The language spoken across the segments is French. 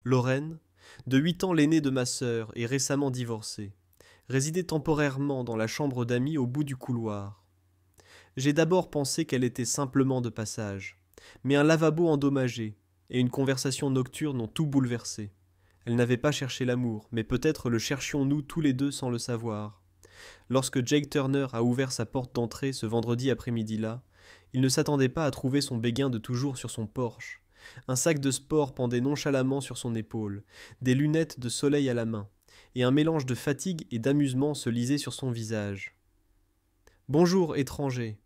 Lorraine, de 8 ans l'aînée de ma sœur et récemment divorcée, résidait temporairement dans la chambre d'amis au bout du couloir. J'ai d'abord pensé qu'elle était simplement de passage, mais un lavabo endommagé et une conversation nocturne ont tout bouleversé. Elle n'avait pas cherché l'amour, mais peut-être le cherchions-nous tous les deux sans le savoir. Lorsque Jake Turner a ouvert sa porte d'entrée ce vendredi après-midi-là, il ne s'attendait pas à trouver son béguin de toujours sur son porche. Un sac de sport pendait nonchalamment sur son épaule, des lunettes de soleil à la main, et un mélange de fatigue et d'amusement se lisait sur son visage. Bonjour, étranger,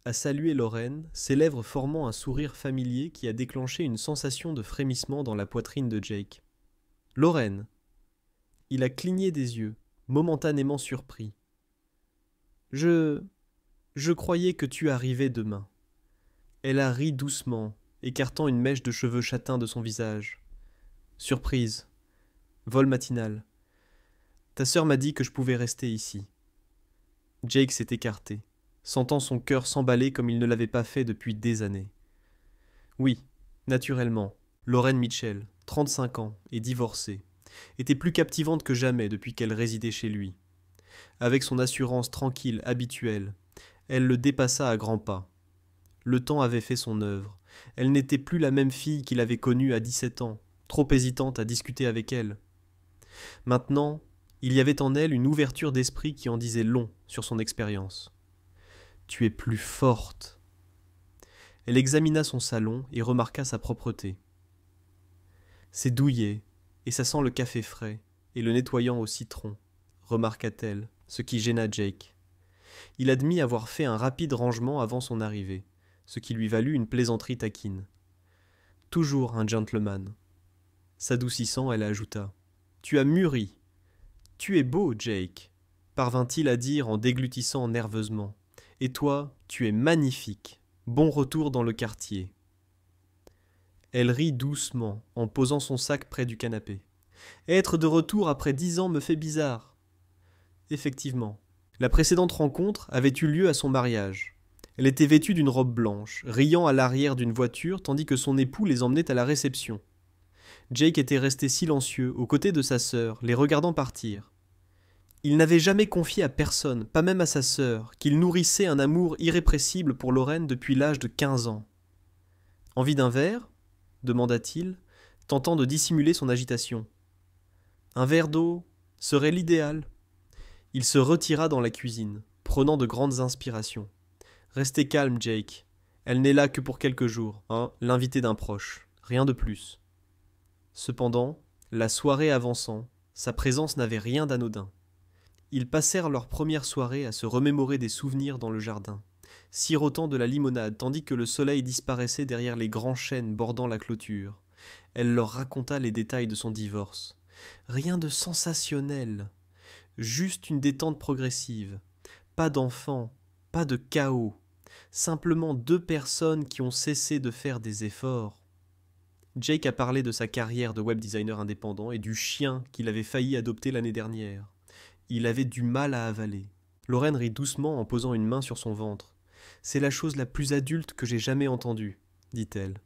a salué Lorraine, ses lèvres formant un sourire familier qui a déclenché une sensation de frémissement dans la poitrine de Jake. Lorraine. Il a cligné des yeux, momentanément surpris. Je croyais que tu arrivais demain. Elle a ri doucement, écartant une mèche de cheveux châtains de son visage. Surprise. Vol matinal. Ta sœur m'a dit que je pouvais rester ici. Jake s'est écarté, sentant son cœur s'emballer comme il ne l'avait pas fait depuis des années. Oui, naturellement, Lorraine Mitchell, 35 ans et divorcée, était plus captivante que jamais depuis qu'elle résidait chez lui. Avec son assurance tranquille habituelle, elle le dépassa à grands pas. Le temps avait fait son œuvre. Elle n'était plus la même fille qu'il avait connue à 17 ans, trop hésitante à discuter avec elle. Maintenant, il y avait en elle une ouverture d'esprit qui en disait long sur son expérience. « Tu es plus forte. » Elle examina son salon et remarqua sa propreté. C'est douillet, et ça sent le café frais, et le nettoyant au citron, remarqua-t-elle, ce qui gêna Jake. Il admit avoir fait un rapide rangement avant son arrivée, ce qui lui valut une plaisanterie taquine. Toujours un gentleman. S'adoucissant, elle ajouta. Tu as mûri. Tu es beau, Jake, parvint-il à dire en déglutissant nerveusement. Et toi, tu es magnifique. Bon retour dans le quartier. Elle rit doucement en posant son sac près du canapé. Être de retour après 10 ans me fait bizarre. Effectivement. La précédente rencontre avait eu lieu à son mariage. Elle était vêtue d'une robe blanche, riant à l'arrière d'une voiture tandis que son époux les emmenait à la réception. Jake était resté silencieux, aux côtés de sa sœur, les regardant partir. Il n'avait jamais confié à personne, pas même à sa sœur, qu'il nourrissait un amour irrépressible pour Lorraine depuis l'âge de 15 ans. « Envie d'un verre » demanda-t-il, tentant de dissimuler son agitation. « Un verre d'eau serait l'idéal. » Il se retira dans la cuisine, prenant de grandes inspirations. « Restez calme, Jake. Elle n'est là que pour quelques jours, hein, l'invité d'un proche. Rien de plus. » Cependant, la soirée avançant, sa présence n'avait rien d'anodin. Ils passèrent leur première soirée à se remémorer des souvenirs dans le jardin, sirotant de la limonade tandis que le soleil disparaissait derrière les grands chênes bordant la clôture. Elle leur raconta les détails de son divorce. Rien de sensationnel, juste une détente progressive. Pas d'enfants, pas de chaos, simplement 2 personnes qui ont cessé de faire des efforts. Jake a parlé de sa carrière de web designer indépendant et du chien qu'il avait failli adopter l'année dernière. Il avait du mal à avaler. Lorraine rit doucement en posant une main sur son ventre. « C'est la chose la plus adulte que j'ai jamais entendue, » dit-elle.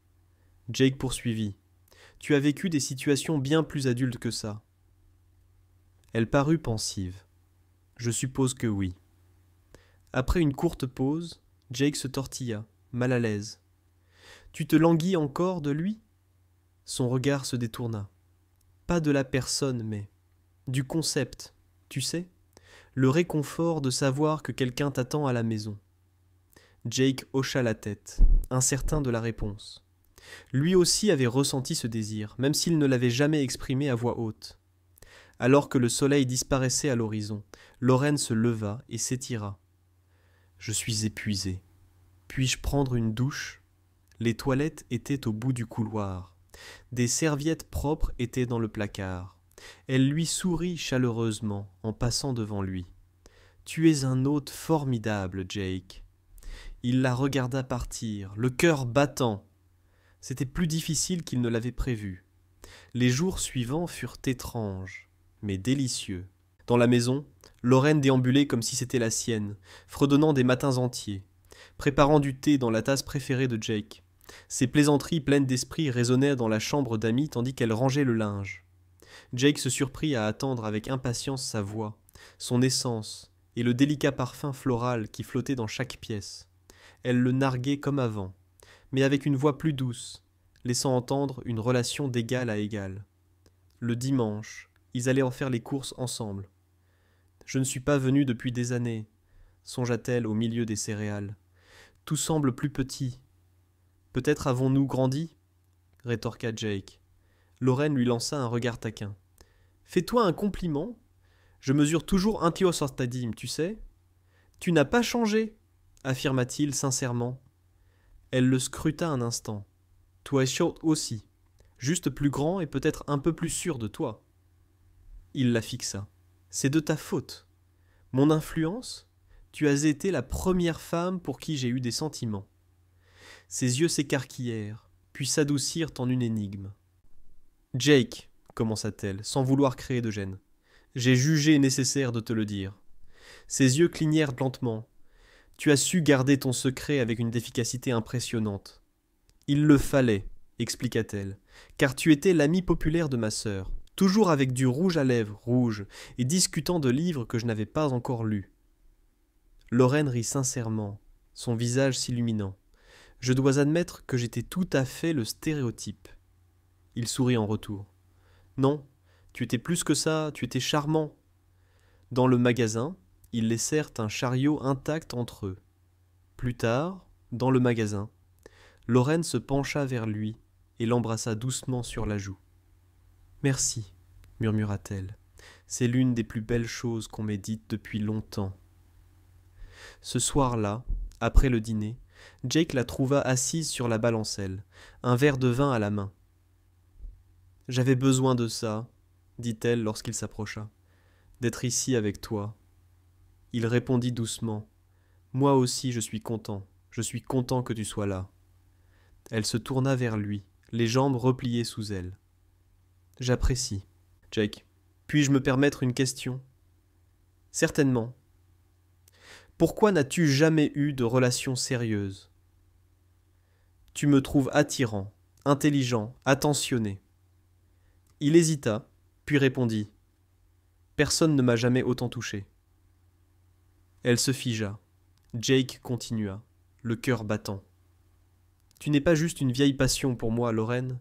Jake poursuivit. « Tu as vécu des situations bien plus adultes que ça. » Elle parut pensive. « Je suppose que oui. » Après une courte pause, Jake se tortilla, mal à l'aise. « Tu te languis encore de lui ?» Son regard se détourna. « Pas de la personne, mais du concept. Tu sais, le réconfort de savoir que quelqu'un t'attend à la maison. » Jake hocha la tête, incertain de la réponse. Lui aussi avait ressenti ce désir, même s'il ne l'avait jamais exprimé à voix haute. Alors que le soleil disparaissait à l'horizon, Lorraine se leva et s'étira. « Je suis épuisée. Puis-je prendre une douche ?» Les toilettes étaient au bout du couloir. Des serviettes propres étaient dans le placard. Elle lui sourit chaleureusement en passant devant lui. « Tu es un hôte formidable, Jake. » Il la regarda partir, le cœur battant. C'était plus difficile qu'il ne l'avait prévu. Les jours suivants furent étranges, mais délicieux. Dans la maison, Lorraine déambulait comme si c'était la sienne, fredonnant des matins entiers, préparant du thé dans la tasse préférée de Jake, Ses plaisanteries pleines d'esprit résonnaient dans la chambre d'Amy tandis qu'elle rangeait le linge. Jake se surprit à attendre avec impatience sa voix, son essence et le délicat parfum floral qui flottait dans chaque pièce. Elle le narguait comme avant, mais avec une voix plus douce, laissant entendre une relation d'égal à égal. Le dimanche, ils allaient en faire les courses ensemble. « Je ne suis pas venu depuis des années », songea-t-elle au milieu des céréales. « Tout semble plus petit. »« Peut-être avons-nous grandi ?» rétorqua Jake. Lorraine lui lança un regard taquin. « Fais-toi un compliment. Je mesure toujours un tiosortadim, tu sais. Tu n'as pas changé, affirma-t-il sincèrement. Elle le scruta un instant. Toi et short aussi, juste plus grand et peut-être un peu plus sûr de toi. Il la fixa. C'est de ta faute. Mon influence? Tu as été la première femme pour qui j'ai eu des sentiments. Ses yeux s'écarquillèrent, puis s'adoucirent en une énigme. Jake, commença-t-elle, sans vouloir créer de gêne. J'ai jugé nécessaire de te le dire. Ses yeux clignèrent lentement. Tu as su garder ton secret avec une efficacité impressionnante. Il le fallait, expliqua-t-elle, car tu étais l'ami populaire de ma sœur, toujours avec du rouge à lèvres rouge et discutant de livres que je n'avais pas encore lus. Lorraine rit sincèrement, son visage s'illuminant. Je dois admettre que j'étais tout à fait le stéréotype. Il sourit en retour. Non, tu étais plus que ça, tu étais charmant. Dans le magasin, ils laissèrent un chariot intact entre eux. Plus tard, dans le magasin, Lorraine se pencha vers lui et l'embrassa doucement sur la joue. « Merci, murmura-t-elle. C'est l'une des plus belles choses qu'on m'ait dites depuis longtemps. » Ce soir-là, après le dîner, Jake la trouva assise sur la balancelle, un verre de vin à la main. « J'avais besoin de ça, » dit-elle lorsqu'il s'approcha, « d'être ici avec toi. » Il répondit doucement. « Moi aussi je suis content que tu sois là. » Elle se tourna vers lui, les jambes repliées sous elle. « J'apprécie. »« Jake, puis-je me permettre une question ?»« Certainement. »« Pourquoi n'as-tu jamais eu de relation sérieuse ? » ?»« Tu me trouves attirant, intelligent, attentionné. » Il hésita, puis répondit. « Personne ne m'a jamais autant touché. » Elle se figea. Jake continua, le cœur battant. « Tu n'es pas juste une vieille passion pour moi, Lorraine.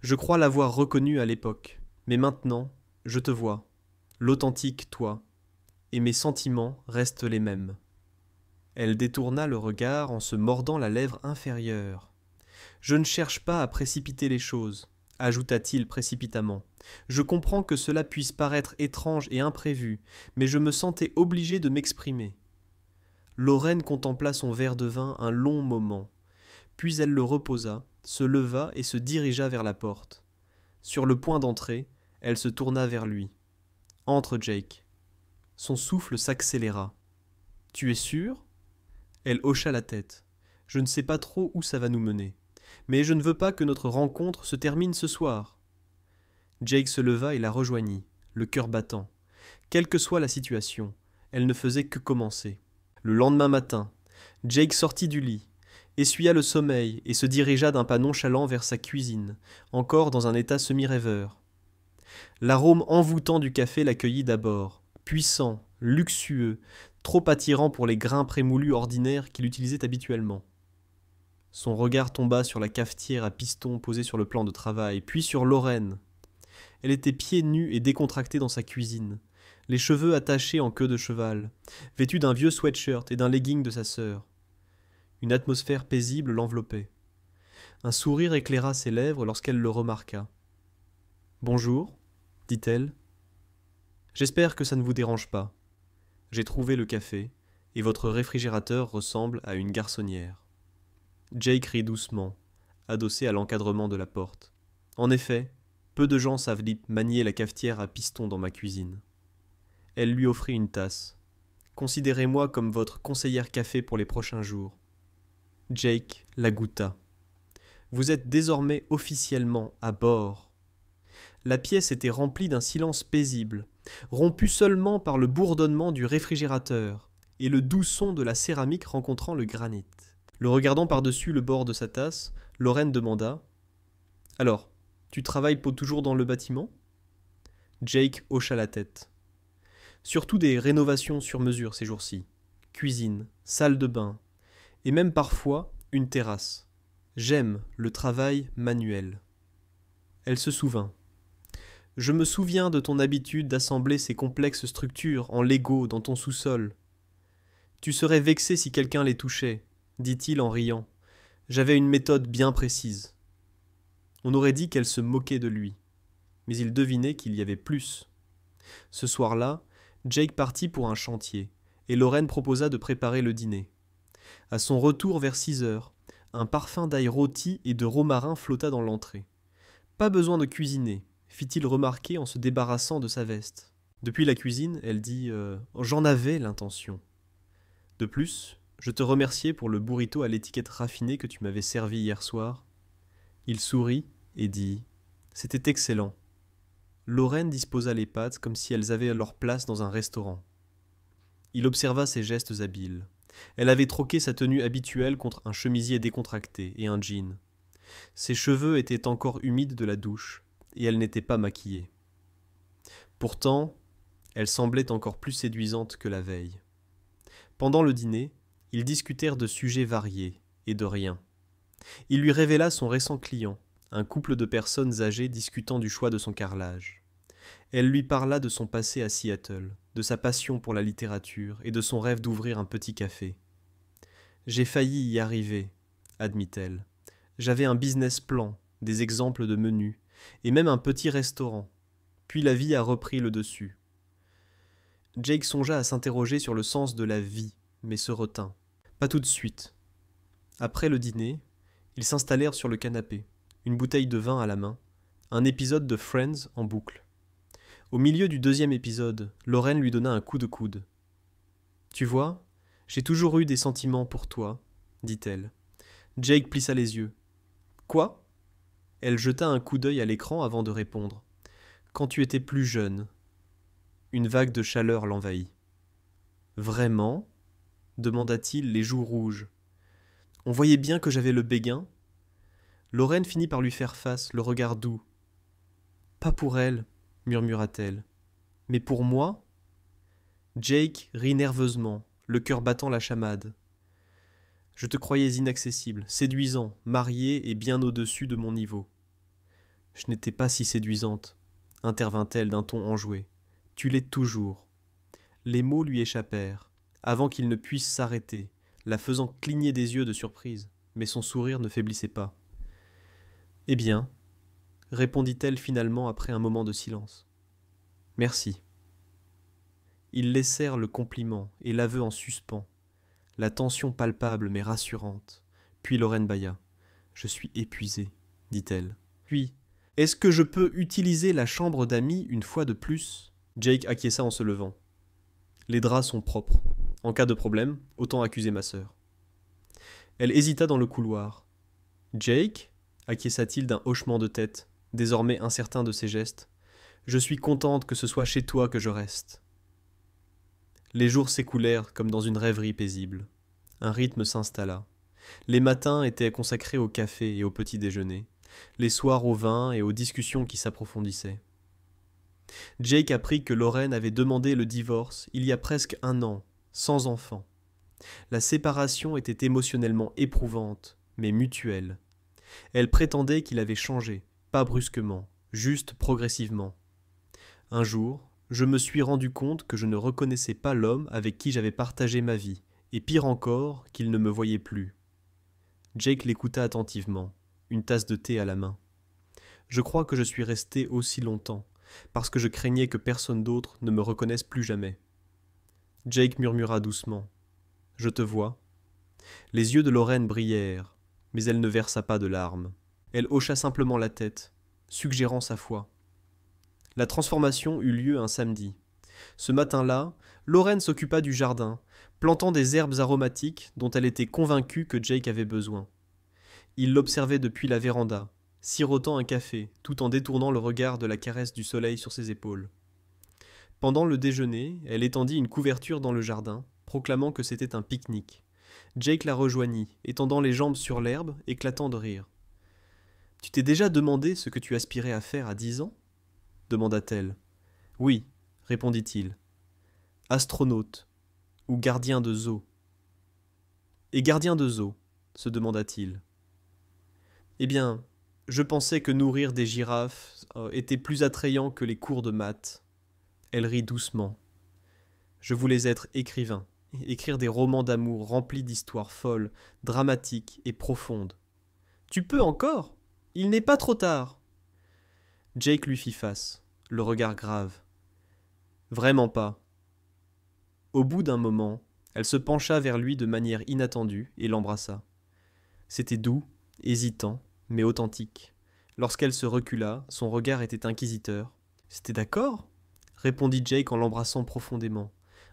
Je crois l'avoir reconnue à l'époque. Mais maintenant, je te vois, l'authentique toi, et mes sentiments restent les mêmes. » Elle détourna le regard en se mordant la lèvre inférieure. « Je ne cherche pas à précipiter les choses, » ajouta-t-il précipitamment. « Je comprends que cela puisse paraître étrange et imprévu, mais je me sentais obligé de m'exprimer. » Lorraine contempla son verre de vin un long moment. Puis elle le reposa, se leva et se dirigea vers la porte. Sur le point d'entrer, elle se tourna vers lui. « Entre, Jake. » Son souffle s'accéléra. « Tu es sûr ?» Elle hocha la tête. « Je ne sais pas trop où ça va nous mener. Mais je ne veux pas que notre rencontre se termine ce soir. » Jake se leva et la rejoignit, le cœur battant. Quelle que soit la situation, elle ne faisait que commencer. Le lendemain matin, Jake sortit du lit, essuya le sommeil et se dirigea d'un pas nonchalant vers sa cuisine, encore dans un état semi-rêveur. L'arôme envoûtant du café l'accueillit d'abord, puissant, luxueux, trop attirant pour les grains prémoulus ordinaires qu'il utilisait habituellement. Son regard tomba sur la cafetière à piston posée sur le plan de travail, puis sur Lorraine. Elle était pieds nus et décontractée dans sa cuisine, les cheveux attachés en queue de cheval, vêtue d'un vieux sweatshirt et d'un legging de sa sœur. Une atmosphère paisible l'enveloppait. Un sourire éclaira ses lèvres lorsqu'elle le remarqua. « Bonjour, » dit-elle. « J'espère que ça ne vous dérange pas. J'ai trouvé le café, et votre réfrigérateur ressemble à une garçonnière. » Jake rit doucement, adossé à l'encadrement de la porte. « En effet, peu de gens savent manier la cafetière à piston dans ma cuisine. » Elle lui offrit une tasse. « Considérez-moi comme votre conseillère café pour les prochains jours. » Jake la goûta. « Vous êtes désormais officiellement à bord. » La pièce était remplie d'un silence paisible, rompu seulement par le bourdonnement du réfrigérateur et le doux son de la céramique rencontrant le granit. Le regardant par-dessus le bord de sa tasse, Lorraine demanda « Alors, tu travailles pour toujours dans le bâtiment ?» Jake hocha la tête. Surtout des rénovations sur mesure ces jours-ci. Cuisine, salle de bain, et même parfois une terrasse. J'aime le travail manuel. Elle se souvint. Je me souviens de ton habitude d'assembler ces complexes structures en Lego dans ton sous-sol. Tu serais vexé si quelqu'un les touchait, dit-il en riant. J'avais une méthode bien précise. On aurait dit qu'elle se moquait de lui, mais il devinait qu'il y avait plus. Ce soir-là, Jake partit pour un chantier, et Lorraine proposa de préparer le dîner. À son retour vers 6 heures, un parfum d'ail rôti et de romarin flotta dans l'entrée. Pas besoin de cuisiner, fit-il remarquer en se débarrassant de sa veste. Depuis la cuisine, elle dit J'en avais l'intention. De plus, je te remerciais pour le burrito à l'étiquette raffinée que tu m'avais servi hier soir. Il sourit et dit C'était excellent. Lorraine disposa les pâtes comme si elles avaient leur place dans un restaurant. Il observa ses gestes habiles. Elle avait troqué sa tenue habituelle contre un chemisier décontracté et un jean. Ses cheveux étaient encore humides de la douche, et elle n'était pas maquillée. Pourtant, elle semblait encore plus séduisante que la veille. Pendant le dîner, ils discutèrent de sujets variés et de rien. Il lui révéla son récent client, un couple de personnes âgées discutant du choix de son carrelage. Elle lui parla de son passé à Seattle, de sa passion pour la littérature et de son rêve d'ouvrir un petit café. « J'ai failli y arriver », admit-elle. « J'avais un business plan, des exemples de menus, et même un petit restaurant. Puis la vie a repris le dessus. » Jake songea à s'interroger sur le sens de la vie, mais se retint. Pas tout de suite. Après le dîner, ils s'installèrent sur le canapé, une bouteille de vin à la main, un épisode de Friends en boucle. Au milieu du 2e épisode, Lorraine lui donna un coup de coude. « Tu vois, j'ai toujours eu des sentiments pour toi, » dit-elle. Jake plissa les yeux. « Quoi ?» Elle jeta un coup d'œil à l'écran avant de répondre. « Quand tu étais plus jeune. » Une vague de chaleur l'envahit. « Vraiment ?» demanda-t-il, les joues rouges. On voyait bien que j'avais le béguin. Lorraine finit par lui faire face, le regard doux. « Pas pour elle, » murmura-t-elle. « Mais pour moi ?» Jake rit nerveusement, le cœur battant la chamade. « Je te croyais inaccessible, séduisant, marié et bien au-dessus de mon niveau. »« Je n'étais pas si séduisante, » intervint-elle d'un ton enjoué. « Tu l'es toujours. » Les mots lui échappèrent, avant qu'il ne puisse s'arrêter, la faisant cligner des yeux de surprise, mais son sourire ne faiblissait pas. « Eh bien, » répondit-elle finalement après un moment de silence. « Merci. » Ils laissèrent le compliment et l'aveu en suspens, la tension palpable mais rassurante. Puis Lorraine bâilla. « Je suis épuisée, » dit-elle. Puis, « Est-ce que je peux utiliser la chambre d'amis une fois de plus ?» Jake acquiesça en se levant. « Les draps sont propres. En cas de problème, autant accuser ma sœur. » Elle hésita dans le couloir. « Jake ?» acquiesça-t-il d'un hochement de tête, désormais incertain de ses gestes. « Je suis contente que ce soit chez toi que je reste. » Les jours s'écoulèrent comme dans une rêverie paisible. Un rythme s'installa. Les matins étaient consacrés au café et au petit déjeuner, les soirs au vin et aux discussions qui s'approfondissaient. Jake apprit que Lorraine avait demandé le divorce il y a presque 1 an, sans enfant. La séparation était émotionnellement éprouvante, mais mutuelle. Elle prétendait qu'il avait changé, pas brusquement, juste progressivement. Un jour, je me suis rendu compte que je ne reconnaissais pas l'homme avec qui j'avais partagé ma vie, et pire encore, qu'il ne me voyait plus. Jake l'écouta attentivement, une tasse de thé à la main. Je crois que je suis resté aussi longtemps, parce que je craignais que personne d'autre ne me reconnaisse plus jamais. Jake murmura doucement. « Je te vois. » Les yeux de Lorraine brillèrent, mais elle ne versa pas de larmes. Elle hocha simplement la tête, suggérant sa foi. La transformation eut lieu un samedi. Ce matin-là, Lorraine s'occupa du jardin, plantant des herbes aromatiques dont elle était convaincue que Jake avait besoin. Il l'observait depuis la véranda, sirotant un café, tout en détournant le regard de la caresse du soleil sur ses épaules. Pendant le déjeuner, elle étendit une couverture dans le jardin, proclamant que c'était un pique-nique. Jake la rejoignit, étendant les jambes sur l'herbe, éclatant de rire. Tu t'es déjà demandé ce que tu aspirais à faire à 10 ans demanda-t-elle. Oui, répondit-il. Astronaute ou gardien de zoo. Et gardien de zoo, se demanda-t-il. Eh bien, je pensais que nourrir des girafes était plus attrayant que les cours de maths. Elle rit doucement. Je voulais être écrivain, écrire des romans d'amour remplis d'histoires folles, dramatiques et profondes. Tu peux encore? Il n'est pas trop tard. Jake lui fit face, le regard grave. Vraiment pas. Au bout d'un moment, elle se pencha vers lui de manière inattendue et l'embrassa. C'était doux, hésitant, mais authentique. Lorsqu'elle se recula, son regard était inquisiteur. C'était d'accord? Répondit Jake en l'embrassant profondément,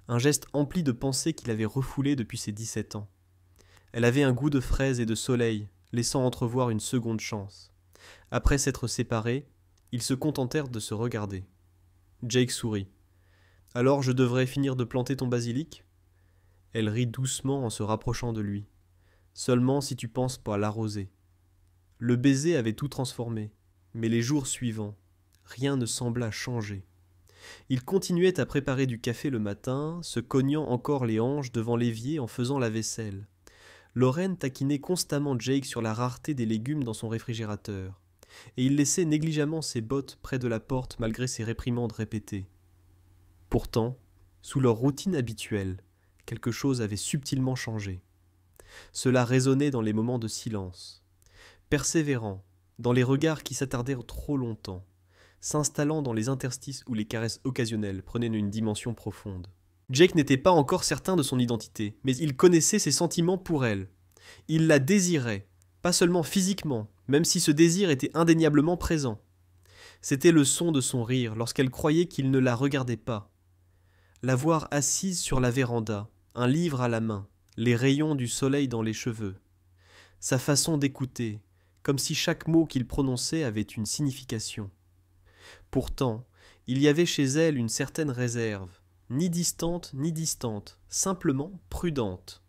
un geste empli de pensées qu'il avait refoulé depuis ses 17 ans. Elle avait un goût de fraise et de soleil, laissant entrevoir une seconde chance. Après s'être séparés, ils se contentèrent de se regarder. Jake sourit. « Alors je devrais finir de planter ton basilic ?» Elle rit doucement en se rapprochant de lui. « Seulement si tu penses pas l'arroser. » Le baiser avait tout transformé, mais les jours suivants, rien ne sembla changer. Il continuait à préparer du café le matin, se cognant encore les hanches devant l'évier en faisant la vaisselle. Lorraine taquinait constamment Jake sur la rareté des légumes dans son réfrigérateur, et il laissait négligemment ses bottes près de la porte malgré ses réprimandes répétées. Pourtant, sous leur routine habituelle, quelque chose avait subtilement changé. Cela résonnait dans les moments de silence, persévérant, dans les regards qui s'attardèrent trop longtemps, s'installant dans les interstices où les caresses occasionnelles prenaient une dimension profonde. Jake n'était pas encore certain de son identité, mais il connaissait ses sentiments pour elle. Il la désirait, pas seulement physiquement, même si ce désir était indéniablement présent. C'était le son de son rire lorsqu'elle croyait qu'il ne la regardait pas. La voir assise sur la véranda, un livre à la main, les rayons du soleil dans les cheveux. Sa façon d'écouter, comme si chaque mot qu'il prononçait avait une signification. Pourtant, il y avait chez elle une certaine réserve, ni distante, simplement prudente.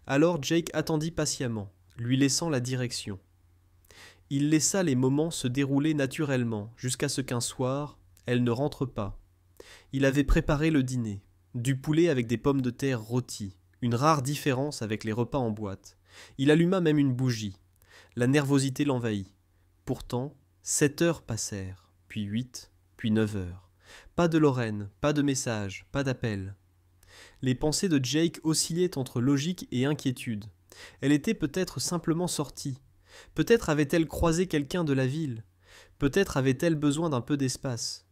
Alors Jake attendit patiemment, lui laissant la direction. Il laissa les moments se dérouler naturellement, jusqu'à ce qu'un soir, elle ne rentre pas. Il avait préparé le dîner, du poulet avec des pommes de terre rôties, une rare différence avec les repas en boîte. Il alluma même une bougie. La nervosité l'envahit. Pourtant, 7 heures passèrent, puis 8, puis 9 heures. Pas de Lorraine, pas de message, pas d'appel. Les pensées de Jake oscillaient entre logique et inquiétude. Elle était peut-être simplement sortie. Peut-être avait-elle croisé quelqu'un de la ville. Peut-être avait-elle besoin d'un peu d'espace.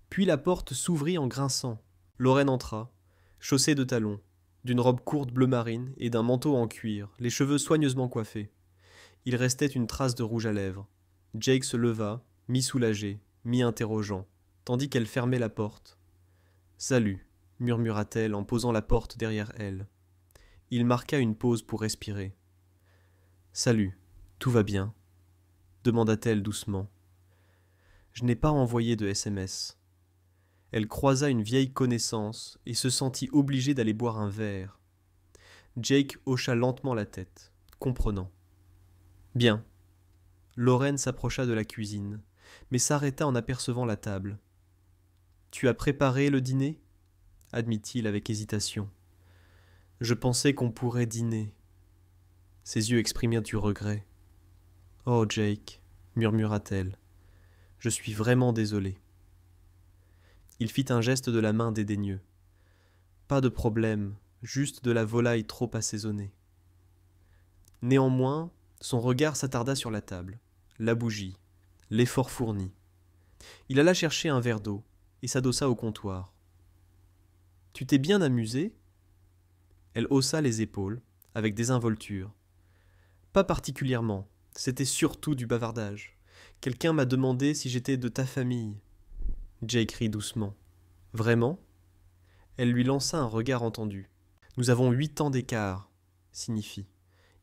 Puis la porte s'ouvrit en grinçant. Lorraine entra, chaussée de talons, d'une robe courte bleu marine et d'un manteau en cuir, les cheveux soigneusement coiffés. Il restait une trace de rouge à lèvres. Jake se leva, mi-soulagé, mi-interrogeant, tandis qu'elle fermait la porte. « Salut », murmura-t-elle en posant la porte derrière elle. Il marqua une pause pour respirer. « Salut, tout va bien ?» demanda-t-elle doucement. « Je n'ai pas envoyé de SMS. » Elle croisa une vieille connaissance et se sentit obligée d'aller boire un verre. Jake hocha lentement la tête, comprenant. « Bien. » Lorraine s'approcha de la cuisine, mais s'arrêta en apercevant la table. « Tu as préparé le dîner ?» admit-il avec hésitation. « Je pensais qu'on pourrait dîner. » Ses yeux exprimèrent du regret. « Oh, Jake, » murmura-t-elle, « je suis vraiment désolée. » Il fit un geste de la main dédaigneux. « Pas de problème, juste de la volaille trop assaisonnée. » Néanmoins, son regard s'attarda sur la table, la bougie, l'effort fourni. Il alla chercher un verre d'eau et s'adossa au comptoir. « Tu t'es bien amusé ?» Elle haussa les épaules, avec désinvolture. « Pas particulièrement, c'était surtout du bavardage. Quelqu'un m'a demandé si j'étais de ta famille. » Jake rit doucement. « Vraiment ?» Elle lui lança un regard entendu. « Nous avons 8 ans d'écart, signifie.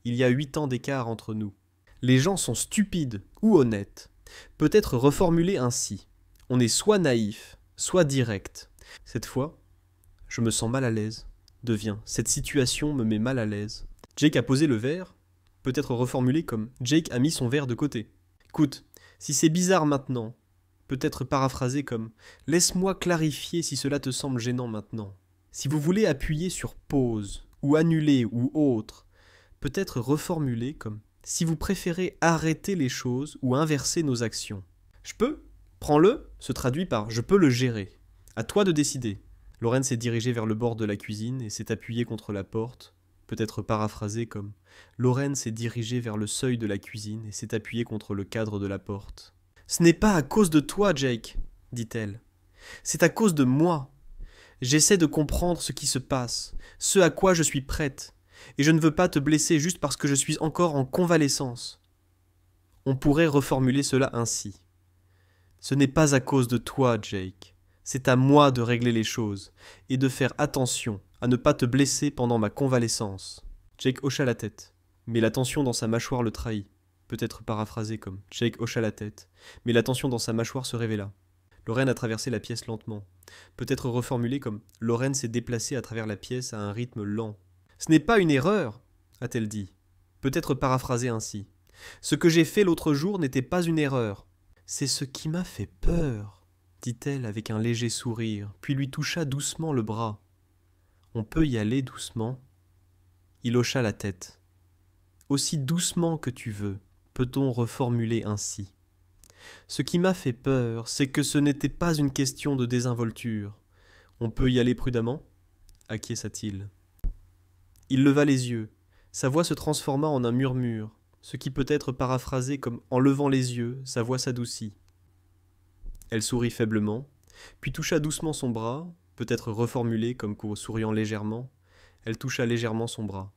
Il y a 8 ans d'écart entre nous. Les gens sont stupides ou honnêtes. Peut-être reformulé ainsi. On est soit naïf, soit direct. Cette fois, je me sens mal à l'aise. Cette situation me met mal à l'aise. » Jake a posé le verre, peut-être reformulé comme « Jake a mis son verre de côté. » Écoute, si c'est bizarre maintenant, peut être paraphrasé comme « Laisse-moi clarifier si cela te semble gênant maintenant ». Si vous voulez appuyer sur pause, ou annuler, ou autre, peut être reformulé comme « Si vous préférez arrêter les choses ou inverser nos actions ». Je peux, prends-le, se traduit par « Je peux le gérer ». À toi de décider. Lorraine s'est dirigée vers le bord de la cuisine et s'est appuyée contre la porte, peut être paraphrasé comme « Lorraine s'est dirigée vers le seuil de la cuisine et s'est appuyée contre le cadre de la porte ». « Ce n'est pas à cause de toi, Jake, dit-elle. C'est à cause de moi. J'essaie de comprendre ce qui se passe, ce à quoi je suis prête, et je ne veux pas te blesser juste parce que je suis encore en convalescence. » On pourrait reformuler cela ainsi. Ce n'est pas à cause de toi, Jake. C'est à moi de régler les choses, et de faire attention à ne pas te blesser pendant ma convalescence. Jake hocha la tête, mais la tension dans sa mâchoire le trahit. Peut être paraphrasé comme Jake hocha la tête, mais la tension dans sa mâchoire se révéla. Lorraine a traversé la pièce lentement. Peut être reformulé comme Lorraine s'est déplacée à travers la pièce à un rythme lent. Ce n'est pas une erreur, a-t-elle dit. Peut être paraphrasé ainsi. Ce que j'ai fait l'autre jour n'était pas une erreur. C'est ce qui m'a fait peur, dit-elle avec un léger sourire, puis lui toucha doucement le bras. On peut y aller doucement. Il hocha la tête. Aussi doucement que tu veux. Peut-on reformuler ainsi? Ce qui m'a fait peur, c'est que ce n'était pas une question de désinvolture. On peut y aller prudemment? Acquiesça-t-il. Il leva les yeux. Sa voix se transforma en un murmure, ce qui peut être paraphrasé comme en levant les yeux, sa voix s'adoucit. Elle sourit faiblement, puis toucha doucement son bras, peut-être reformulé comme souriant légèrement. Elle toucha légèrement son bras.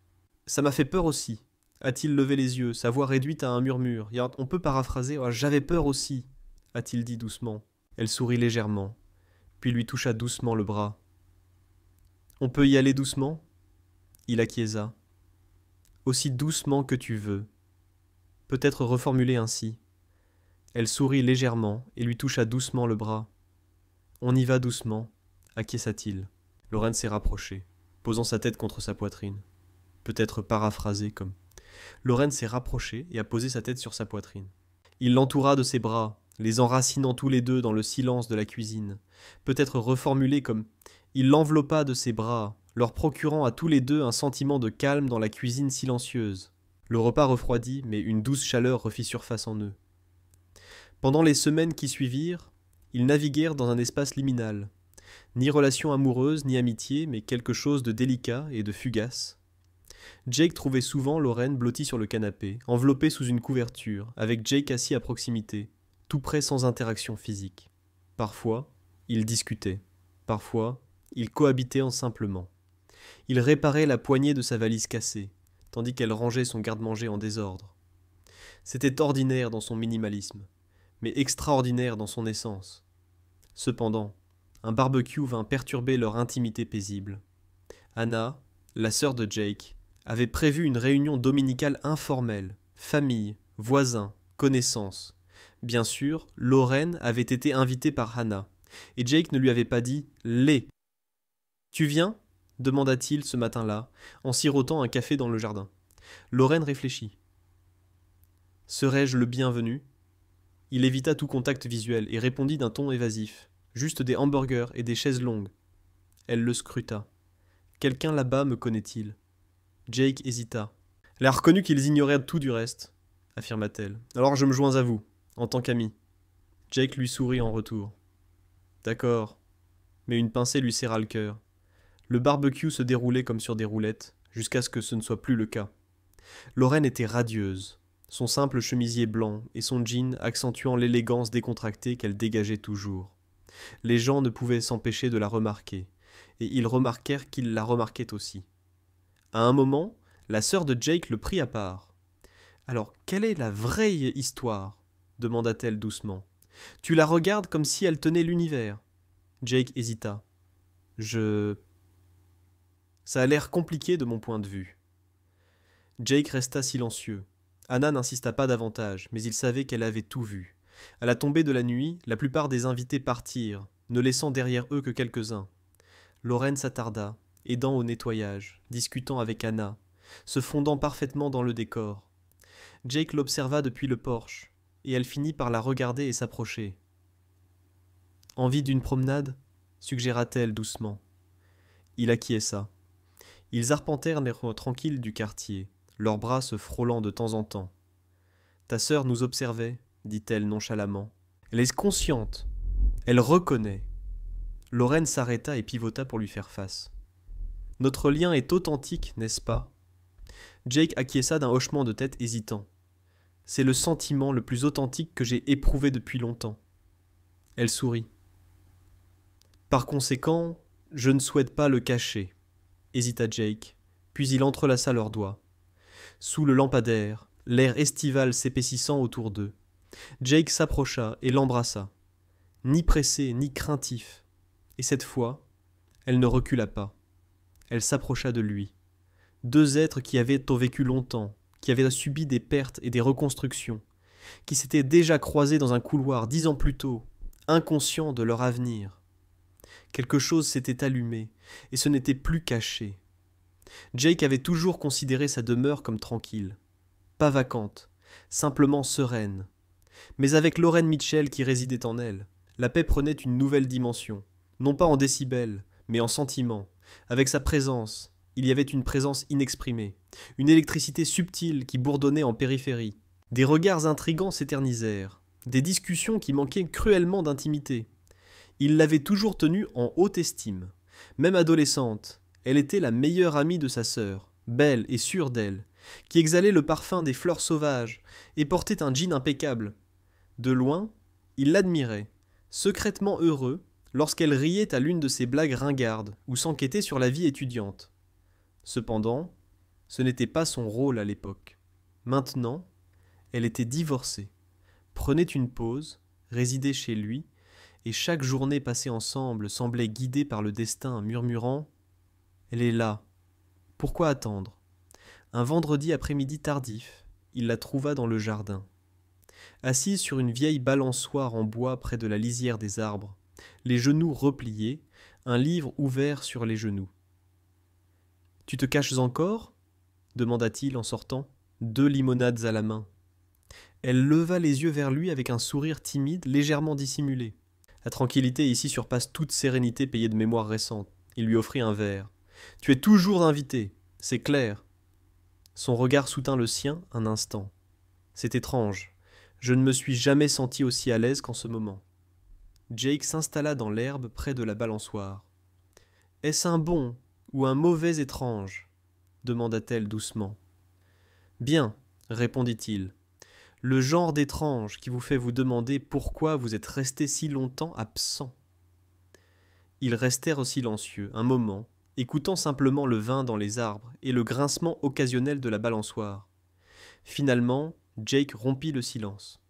Ça m'a fait peur aussi. A-t-il levé les yeux, sa voix réduite à un murmure. On peut paraphraser « J'avais peur aussi », a-t-il dit doucement. Elle sourit légèrement, puis lui toucha doucement le bras. « On peut y aller doucement ?» Il acquiesça. « Aussi doucement que tu veux. » Peut-être reformulé ainsi. Elle sourit légèrement et lui toucha doucement le bras. « On y va doucement », acquiesça-t-il. Lorraine s'est rapprochée, posant sa tête contre sa poitrine. Peut-être paraphrasé comme Lorraine s'est rapprochée et a posé sa tête sur sa poitrine. Il l'entoura de ses bras, les enracinant tous les deux dans le silence de la cuisine. Peut-être reformulé comme il l'enveloppa de ses bras, leur procurant à tous les deux un sentiment de calme dans la cuisine silencieuse. Le repas refroidit, mais une douce chaleur refit surface en eux. Pendant les semaines qui suivirent, ils naviguèrent dans un espace liminal. Ni relation amoureuse, ni amitié, mais quelque chose de délicat et de fugace. Jake trouvait souvent Lorraine blottie sur le canapé, enveloppée sous une couverture, avec Jake assis à proximité, tout près sans interaction physique. Parfois, ils discutaient. Parfois, ils cohabitaient en simplement. Il réparait la poignée de sa valise cassée, tandis qu'elle rangeait son garde-manger en désordre. C'était ordinaire dans son minimalisme, mais extraordinaire dans son essence. Cependant, un barbecue vint perturber leur intimité paisible. Anna, la sœur de Jake, avait prévu une réunion dominicale informelle, famille, voisins, connaissances. Bien sûr, Lorraine avait été invitée par Hannah, et Jake ne lui avait pas dit « les ». « Tu viens ?» demanda-t-il ce matin-là, en sirotant un café dans le jardin. Lorraine réfléchit. « Serais-je le bienvenu ?» Il évita tout contact visuel et répondit d'un ton évasif. « Juste des hamburgers et des chaises longues. » Elle le scruta. « Quelqu'un là-bas me connaît-il ?» Jake hésita. Elle a reconnu qu'ils ignoraient tout du reste, affirma-t-elle. Alors je me joins à vous, en tant qu'ami. Jake lui sourit en retour. D'accord, mais une pincée lui serra le cœur. Le barbecue se déroulait comme sur des roulettes, jusqu'à ce que ce ne soit plus le cas. Lorraine était radieuse, son simple chemisier blanc et son jean accentuant l'élégance décontractée qu'elle dégageait toujours. Les gens ne pouvaient s'empêcher de la remarquer, et ils remarquèrent qu'ils la remarquaient aussi. À un moment, la sœur de Jake le prit à part. « Alors, quelle est la vraie histoire ?» demanda-t-elle doucement. « Tu la regardes comme si elle tenait l'univers. » Jake hésita. « Ça a l'air compliqué de mon point de vue. » Jake resta silencieux. Anna n'insista pas davantage, mais il savait qu'elle avait tout vu. À la tombée de la nuit, la plupart des invités partirent, ne laissant derrière eux que quelques-uns. Lorraine s'attarda, aidant au nettoyage, discutant avec Anna, se fondant parfaitement dans le décor. Jake l'observa depuis le porche. et elle finit par la regarder et s'approcher. « Envie d'une promenade ?» suggéra-t-elle doucement. Il acquiesça. Ils arpentèrent les rues tranquilles du quartier, leurs bras se frôlant de temps en temps. « Ta sœur nous observait, dit-elle nonchalamment. Elle est consciente. Elle reconnaît. » Lorraine s'arrêta et pivota pour lui faire face. « Notre lien est authentique, n'est-ce pas ?» Jake acquiesça d'un hochement de tête hésitant. « C'est le sentiment le plus authentique que j'ai éprouvé depuis longtemps. » Elle sourit. « Par conséquent, je ne souhaite pas le cacher, » hésita Jake, puis il entrelaça leurs doigts. Sous le lampadaire, l'air estival s'épaississant autour d'eux, Jake s'approcha et l'embrassa, ni pressé ni craintif. Et cette fois, elle ne recula pas. Elle s'approcha de lui. Deux êtres qui avaient vécu longtemps, qui avaient subi des pertes et des reconstructions, qui s'étaient déjà croisés dans un couloir 10 ans plus tôt, inconscients de leur avenir. Quelque chose s'était allumé, et ce n'était plus caché. Jake avait toujours considéré sa demeure comme tranquille, pas vacante, simplement sereine. Mais avec Lorraine Mitchell qui résidait en elle, la paix prenait une nouvelle dimension, non pas en décibels, mais en sentiments. Avec sa présence, il y avait une présence inexprimée, une électricité subtile qui bourdonnait en périphérie. Des regards intrigants s'éternisèrent, des discussions qui manquaient cruellement d'intimité. Il l'avait toujours tenue en haute estime. Même adolescente, elle était la meilleure amie de sa sœur, belle et sûre d'elle, qui exhalait le parfum des fleurs sauvages et portait un jean impeccable. De loin, il l'admirait, secrètement heureux, lorsqu'elle riait à l'une de ses blagues ringardes ou s'enquêtait sur la vie étudiante. Cependant, ce n'était pas son rôle à l'époque. Maintenant, elle était divorcée, prenait une pause, résidait chez lui, et chaque journée passée ensemble semblait guidée par le destin, murmurant « Elle est là. Pourquoi attendre ?» Un vendredi après-midi tardif, il la trouva dans le jardin. Assise sur une vieille balançoire en bois près de la lisière des arbres, les genoux repliés, un livre ouvert sur les genoux. « Tu te caches encore ?» demanda-t-il en sortant, 2 limonades à la main. Elle leva les yeux vers lui avec un sourire timide, légèrement dissimulé. La tranquillité ici surpasse toute sérénité payée de mémoire récente. Il lui offrit un verre. « Tu es toujours invité, c'est clair. » Son regard soutint le sien un instant. C'est étrange. Je ne me suis jamais senti aussi à l'aise qu'en ce moment. Jake s'installa dans l'herbe près de la balançoire. « Est-ce un bon ou un mauvais étrange ?» demanda-t-elle doucement. « Bien, » répondit-il. « Le genre d'étrange qui vous fait vous demander pourquoi vous êtes resté si longtemps absent. » Ils restèrent silencieux un moment, écoutant simplement le vin dans les arbres et le grincement occasionnel de la balançoire. Finalement, Jake rompit le silence.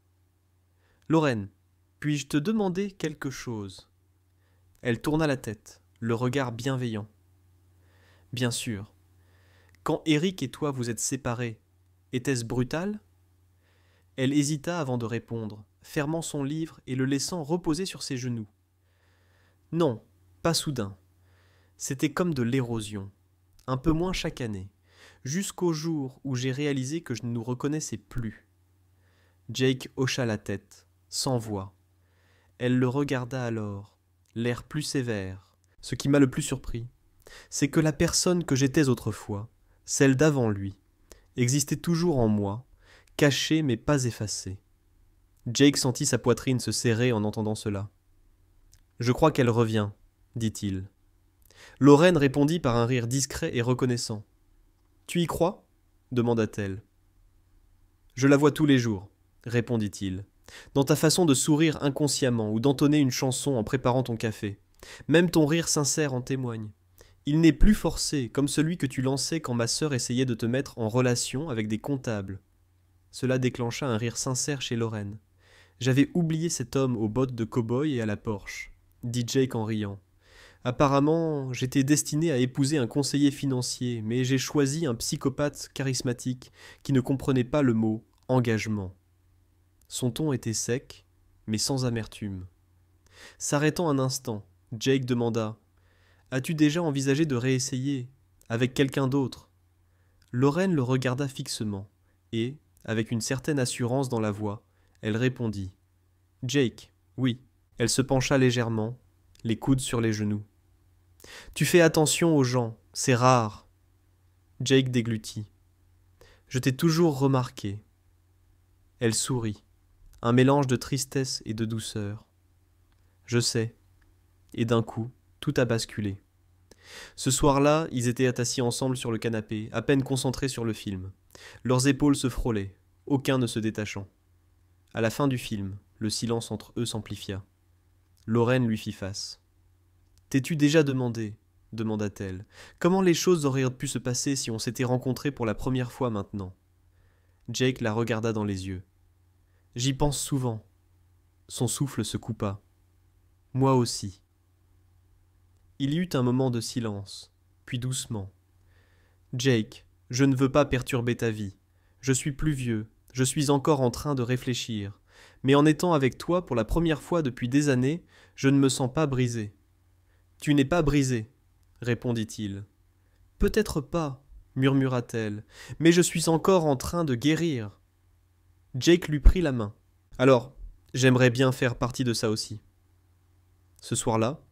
« Lorraine, puis-je te demander quelque chose ?» Elle tourna la tête, le regard bienveillant. « Bien sûr. Quand Eric et toi vous êtes séparés, était-ce brutal ?» Elle hésita avant de répondre, fermant son livre et le laissant reposer sur ses genoux. « Non, pas soudain. C'était comme de l'érosion, un peu moins chaque année, jusqu'au jour où j'ai réalisé que je ne nous reconnaissais plus. » Jake hocha la tête, sans voix. Elle le regarda alors, l'air plus sévère. Ce qui m'a le plus surpris, c'est que la personne que j'étais autrefois, celle d'avant lui, existait toujours en moi, cachée mais pas effacée. Jake sentit sa poitrine se serrer en entendant cela. « Je crois qu'elle revient, » dit-il. Lorraine répondit par un rire discret et reconnaissant. « Tu y crois ?» demanda-t-elle. « Je la vois tous les jours, » répondit-il, « dans ta façon de sourire inconsciemment ou d'entonner une chanson en préparant ton café. Même ton rire sincère en témoigne. Il n'est plus forcé, comme celui que tu lançais quand ma sœur essayait de te mettre en relation avec des comptables. » Cela déclencha un rire sincère chez Lorraine. « J'avais oublié cet homme aux bottes de cow-boy et à la Porsche, » dit Jake en riant. « Apparemment, j'étais destiné à épouser un conseiller financier, mais j'ai choisi un psychopathe charismatique qui ne comprenait pas le mot « engagement ». Son ton était sec, mais sans amertume. S'arrêtant un instant, Jake demanda « As-tu déjà envisagé de réessayer, avec quelqu'un d'autre ?» Lorraine le regarda fixement, et, avec une certaine assurance dans la voix, Elle répondit. « Jake, oui. » Elle se pencha légèrement, les coudes sur les genoux. « Tu fais attention aux gens, c'est rare. » Jake déglutit. « Je t'ai toujours remarqué. » Elle sourit, un mélange de tristesse et de douceur. « Je sais. » Et d'un coup, tout a basculé. Ce soir-là, ils étaient assis ensemble sur le canapé, à peine concentrés sur le film. Leurs épaules se frôlaient, aucun ne se détachant. À la fin du film, le silence entre eux s'amplifia. Lorraine lui fit face. « T'es-tu déjà demandé, demanda-t-elle, comment les choses auraient pu se passer si on s'était rencontrés pour la première fois maintenant ?» Jake la regarda dans les yeux. « J'y pense souvent. » Son souffle se coupa. « Moi aussi. » Il y eut un moment de silence, puis doucement. « Jake, je ne veux pas perturber ta vie. Je suis plus vieux, je suis encore en train de réfléchir. Mais en étant avec toi pour la première fois depuis des années, je ne me sens pas brisé. »« Tu n'es pas brisé, » répondit-il. « Peut-être pas, » murmura-t-elle, « mais je suis encore en train de guérir. » Jake lui prit la main. « Alors, j'aimerais bien faire partie de ça aussi. » Ce soir-là,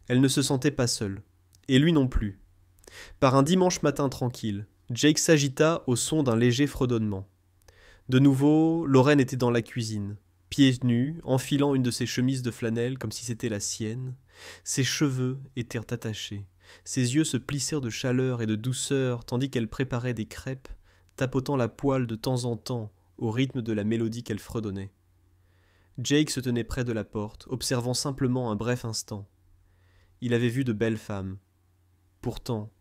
elle ne se sentait pas seule, et lui non plus. Par un dimanche matin tranquille, Jake s'agita au son d'un léger fredonnement. De nouveau, Lorraine était dans la cuisine, pieds nus, enfilant une de ses chemises de flanelle comme si c'était la sienne. Ses cheveux étaient attachés, ses yeux se plissèrent de chaleur et de douceur tandis qu'elle préparait des crêpes, tapotant la poêle de temps en temps au rythme de la mélodie qu'elle fredonnait. Jake se tenait près de la porte, observant simplement un bref instant. Il avait vu de belles femmes. Pourtant,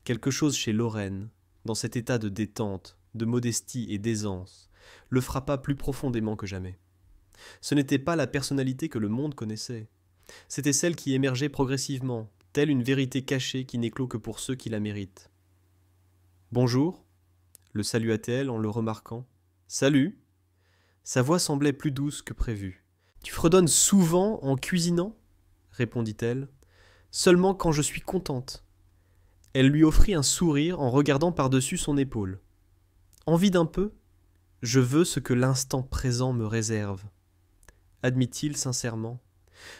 quelque chose chez Lorraine, dans cet état de détente, de modestie et d'aisance, le frappa plus profondément que jamais. Ce n'était pas la personnalité que le monde connaissait. C'était celle qui émergeait progressivement, telle une vérité cachée qui n'éclot que pour ceux qui la méritent. « Bonjour » le salua-t-elle en le remarquant. « Salut » Sa voix semblait plus douce que prévu. « Tu fredonnes souvent en cuisinant » répondit-elle. « Seulement quand je suis contente. » Elle lui offrit un sourire en regardant par-dessus son épaule. « Envie d'un peu ? Je veux ce que l'instant présent me réserve. » Admit-il sincèrement.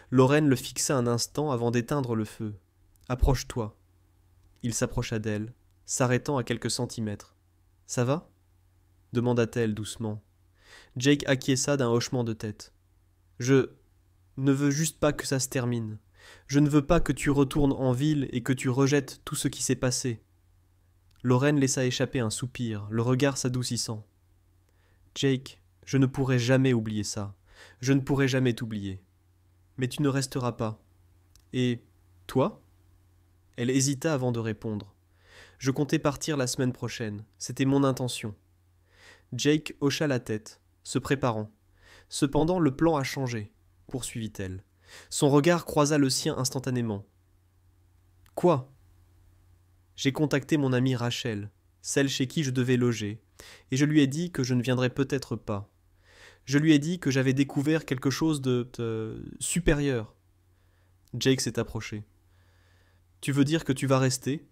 Lorraine le fixa un instant avant d'éteindre le feu. « Approche-toi. » Il s'approcha d'elle, s'arrêtant à quelques centimètres. « Ça va ?» demanda-t-elle doucement. Jake acquiesça d'un hochement de tête. « Je ne veux juste pas que ça se termine. Je ne veux pas que tu retournes en ville et que tu rejettes tout ce qui s'est passé. » Lorraine laissa échapper un soupir, le regard s'adoucissant. « Jake, je ne pourrai jamais oublier ça. Je ne pourrai jamais t'oublier. Mais tu ne resteras pas. Et toi ?» Elle hésita avant de répondre. « Je comptais partir la semaine prochaine. C'était mon intention. » Jake hocha la tête, se préparant. « Cependant, le plan a changé, » poursuivit-elle. Son regard croisa le sien instantanément. « Quoi ?» J'ai contacté mon amie Rachel, celle chez qui je devais loger, et je lui ai dit que je ne viendrais peut-être pas. Je lui ai dit que j'avais découvert quelque chose de supérieur. Jake s'est approché. « Tu veux dire que tu vas rester ?»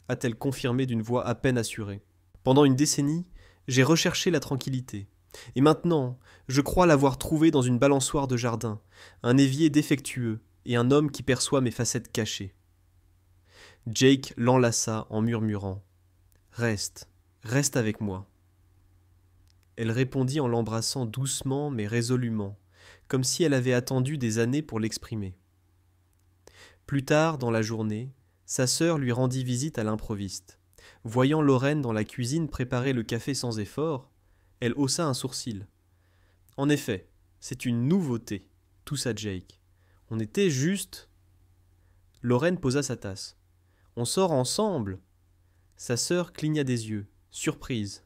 a-t-elle confirmé d'une voix à peine assurée. « Pendant une décennie, j'ai recherché la tranquillité. Et maintenant, je crois l'avoir trouvé dans une balançoire de jardin, un évier défectueux et un homme qui perçoit mes facettes cachées. » Jake l'enlaça en murmurant « Reste, reste avec moi. » Elle répondit en l'embrassant doucement mais résolument, comme si elle avait attendu des années pour l'exprimer. Plus tard dans la journée, sa sœur lui rendit visite à l'improviste. Voyant Lorraine dans la cuisine préparer le café sans effort, elle haussa un sourcil. « En effet, c'est une nouveauté, » toussa Jake. « On était juste... » Lorraine posa sa tasse. « On sort ensemble ?» Sa sœur cligna des yeux, surprise.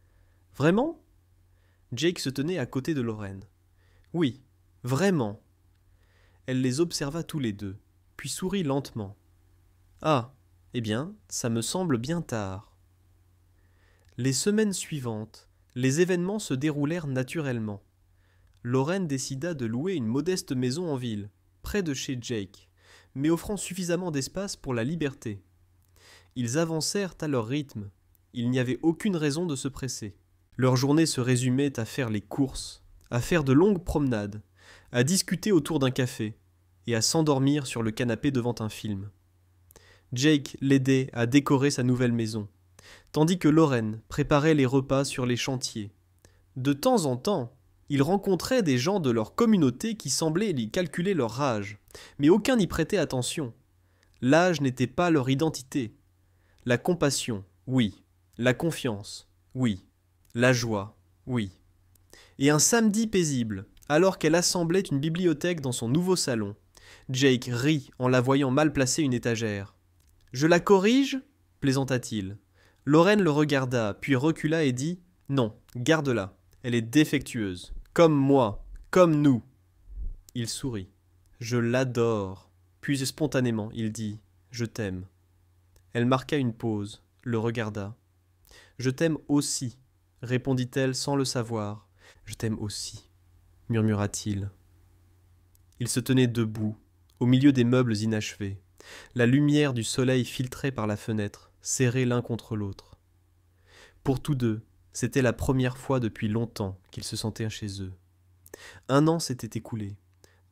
« Vraiment ?» Jake se tenait à côté de Lorraine. « Oui, vraiment. » Elle les observa tous les deux, puis sourit lentement. « Ah, eh bien, ça me semble bien tard. » Les semaines suivantes, les événements se déroulèrent naturellement. Lorraine décida de louer une modeste maison en ville, près de chez Jake, mais offrant suffisamment d'espace pour la liberté. Ils avancèrent à leur rythme. Il n'y avait aucune raison de se presser. Leur journée se résumait à faire les courses, à faire de longues promenades, à discuter autour d'un café et à s'endormir sur le canapé devant un film. Jake l'aidait à décorer sa nouvelle maison, tandis que Lauren préparait les repas sur les chantiers. De temps en temps, il rencontrait des gens de leur communauté qui semblaient y calculer leur âge, mais aucun n'y prêtait attention. L'âge n'était pas leur identité. La compassion, oui. La confiance, oui. La joie, oui. Et un samedi paisible, alors qu'elle assemblait une bibliothèque dans son nouveau salon, Jake rit en la voyant mal placer une étagère. « Je la corrige » plaisanta-t-il. Lauren le regarda, puis recula et dit « Non, garde-la, elle est défectueuse. Comme moi, comme nous. » Il sourit. « Je l'adore. » Puis spontanément, il dit « Je t'aime. » Elle marqua une pause, le regarda. « Je t'aime aussi, » répondit-elle sans le savoir. « Je t'aime aussi, » murmura-t-il. Ils se tenaient debout, au milieu des meubles inachevés. La lumière du soleil filtrait par la fenêtre, serrés l'un contre l'autre. Pour tous deux, c'était la première fois depuis longtemps qu'ils se sentaient chez eux. 1 an s'était écoulé.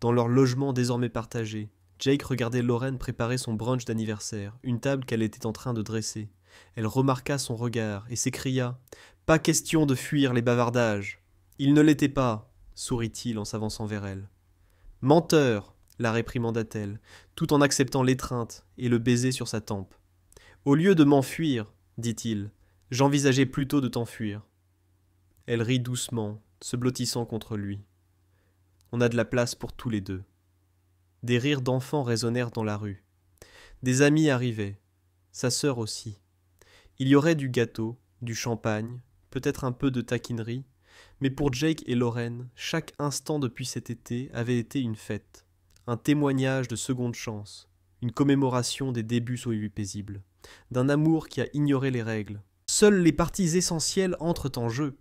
Dans leur logement désormais partagé, Jake regardait Lauren préparer son brunch d'anniversaire, une table qu'elle était en train de dresser. Elle remarqua son regard et s'écria « Pas question de fuir les bavardages !»« Il ne l'était pas !» sourit-il en s'avançant vers elle. « Menteur !» la réprimanda-t-elle, tout en acceptant l'étreinte et le baiser sur sa tempe. « Au lieu de m'enfuir, dit-il, j'envisageais plutôt de t'enfuir. » Elle rit doucement, se blottissant contre lui. On a de la place pour tous les deux. Des rires d'enfants résonnèrent dans la rue. Des amis arrivaient, sa sœur aussi. Il y aurait du gâteau, du champagne, peut-être un peu de taquinerie, mais pour Jake et Lauren, chaque instant depuis cet été avait été une fête, un témoignage de seconde chance, une commémoration des débuts paisibles, d'un amour qui a ignoré les règles. Seules les parties essentielles entrent en jeu.